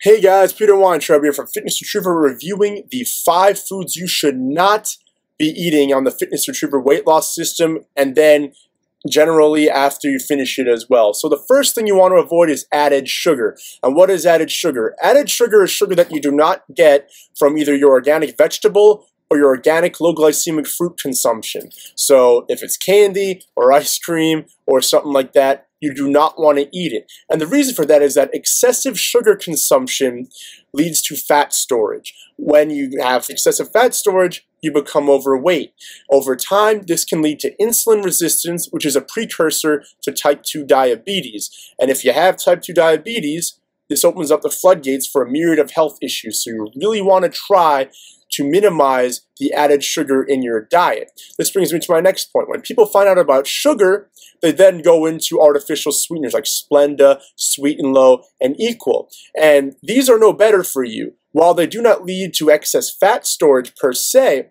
Hey guys, Peter Weintraub here from Fitness Retriever, reviewing the 5 foods you should not be eating on the Fitness Retriever weight loss system, and then generally after you finish it as well. So the first thing you want to avoid is added sugar. And what is added sugar? Added sugar is sugar that you do not get from either your organic vegetable or your organic low glycemic fruit consumption. So if it's candy or ice cream or something like that, you do not want to eat it. And the reason for that is that excessive sugar consumption leads to fat storage. When you have excessive fat storage, you become overweight. Over time, this can lead to insulin resistance, which is a precursor to type 2 diabetes. And if you have type 2 diabetes, this opens up the floodgates for a myriad of health issues. So you really want to try to minimize the added sugar in your diet. This brings me to my next point. When people find out about sugar, they then go into artificial sweeteners like Splenda, Sweet and Low, and Equal. And these are no better for you. While they do not lead to excess fat storage per se,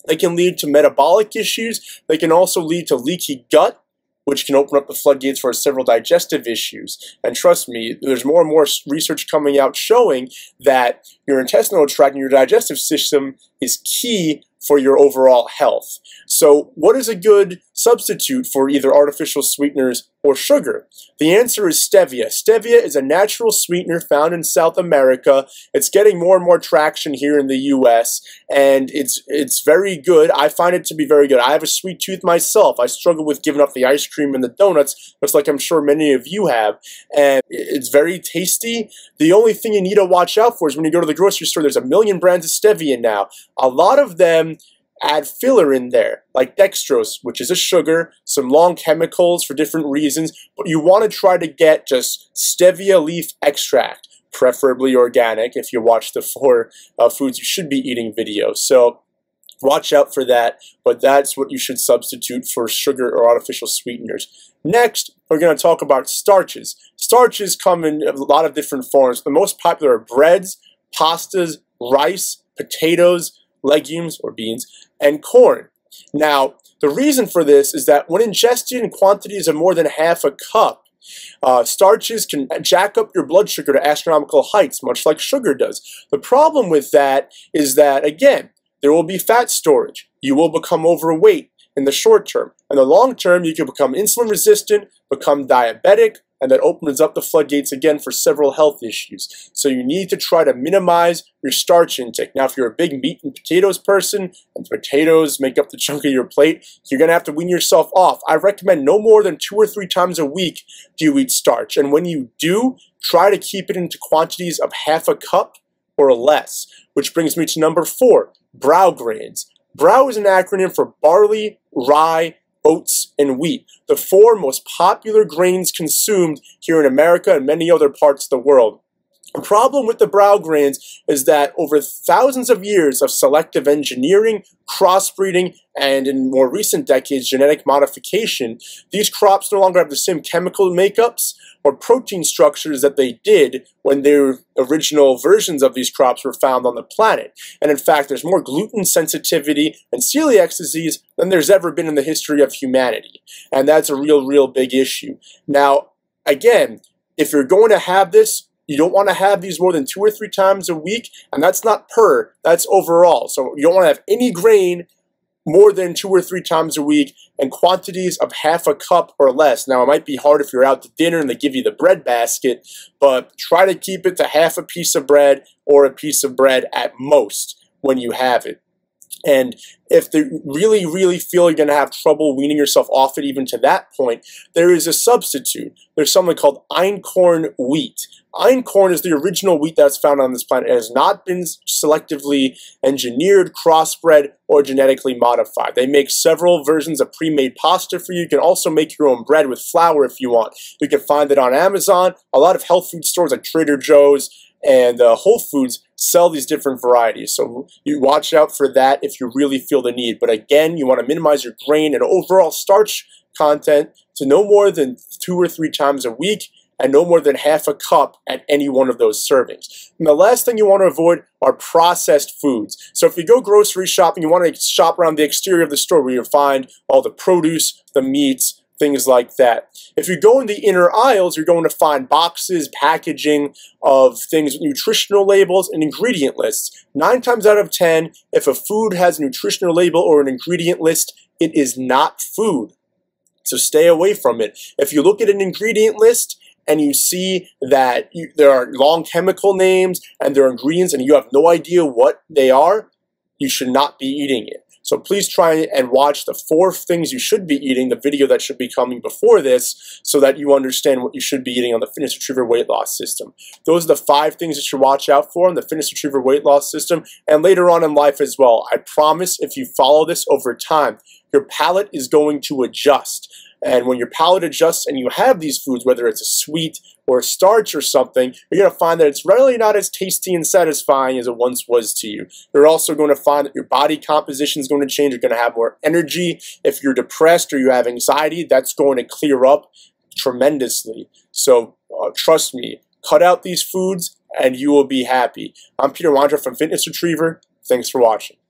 they can lead to metabolic issues. They can also lead to leaky gut, which can open up the floodgates for several digestive issues. And trust me, there's more and more research coming out showing that your intestinal tract and your digestive system is key for your overall health. So what is a good substitute for either artificial sweeteners or sugar? The answer is stevia. Stevia is a natural sweetener found in South America. It's getting more and more traction here in the US, and it's very good. I find it to be very good. I have a sweet tooth myself. I struggle with giving up the ice cream and the donuts, just like I'm sure many of you have, and it's very tasty. The only thing you need to watch out for is when you go to the grocery store, there's a million brands of stevia now. A lot of them add filler in there, like dextrose, which is a sugar, some long chemicals for different reasons, but you want to try to get just stevia leaf extract, preferably organic if you watch the 4 foods you should be eating video. So watch out for that, but that's what you should substitute for sugar or artificial sweeteners. Next, we're going to talk about starches. Starches come in a lot of different forms. The most popular are breads, pastas, rice, potatoes, legumes or beans, and corn. Now, the reason for this is that when ingested in quantities of more than half a cup, starches can jack up your blood sugar to astronomical heights, much like sugar does. The problem with that is that, again, there will be fat storage. You will become overweight in the short term. In the long term, you can become insulin resistant, become diabetic, and that opens up the floodgates again for several health issues. So you need to try to minimize your starch intake. Now, if you're a big meat and potatoes person, and potatoes make up the chunk of your plate, you're going to have to wean yourself off. I recommend no more than 2 or 3 times a week do you eat starch. And when you do, try to keep it into quantities of half a cup or less. Which brings me to number 4, brow grains. Brow is an acronym for barley, rye, oats, and wheat, the 4 most popular grains consumed here in America and many other parts of the world. The problem with the brow grains is that over thousands of years of selective engineering, crossbreeding, and in more recent decades, genetic modification, these crops no longer have the same chemical makeups or protein structures that they did when their original versions of these crops were found on the planet. And in fact, there's more gluten sensitivity and celiac disease than there's ever been in the history of humanity. And that's a real big issue. Now, again, if you're going to have this, you don't want to have these more than 2 or 3 times a week, and that's not per, that's overall. So you don't want to have any grain more than 2 or 3 times a week and quantities of half a cup or less. Now, it might be hard if you're out to dinner and they give you the bread basket, but try to keep it to half a piece of bread or a piece of bread at most when you have it. And if they really feel you're going to have trouble weaning yourself off it even to that point, there is a substitute. There's something called einkorn wheat. Einkorn is the original wheat that's found on this planet. It has not been selectively engineered, crossbred, or genetically modified. They make several versions of pre-made pasta for you. You can also make your own bread with flour if you want. You can find it on Amazon. A lot of health food stores like Trader Joe's and Whole Foods sell these different varieties. So you watch out for that if you really feel the need. But again, you want to minimize your grain and overall starch content to no more than 2 or 3 times a week and no more than half a cup at any one of those servings. And the last thing you want to avoid are processed foods. So if you go grocery shopping, you want to shop around the exterior of the store where you'll find all the produce, the meats, things like that. If you go in the inner aisles, you're going to find boxes, packaging of things with nutritional labels and ingredient lists. 9 times out of 10, if a food has a nutritional label or an ingredient list, it is not food. So stay away from it. If you look at an ingredient list and you see that there are long chemical names and there are ingredients and you have no idea what they are, you should not be eating it. So please try and watch the 4 things you should be eating, the video that should be coming before this, so that you understand what you should be eating on the Fitness Retriever weight loss system. Those are the 5 things that you should watch out for on the Fitness Retriever weight loss system, and later on in life as well. I promise if you follow this over time, your palate is going to adjust. And when your palate adjusts and you have these foods, whether it's a sweet or a starch or something, you're going to find that it's really not as tasty and satisfying as it once was to you. You're also going to find that your body composition is going to change. You're going to have more energy. If you're depressed or you have anxiety, that's going to clear up tremendously. So trust me, cut out these foods and you will be happy. I'm Peter Wondra from Fitness Retriever. Thanks for watching.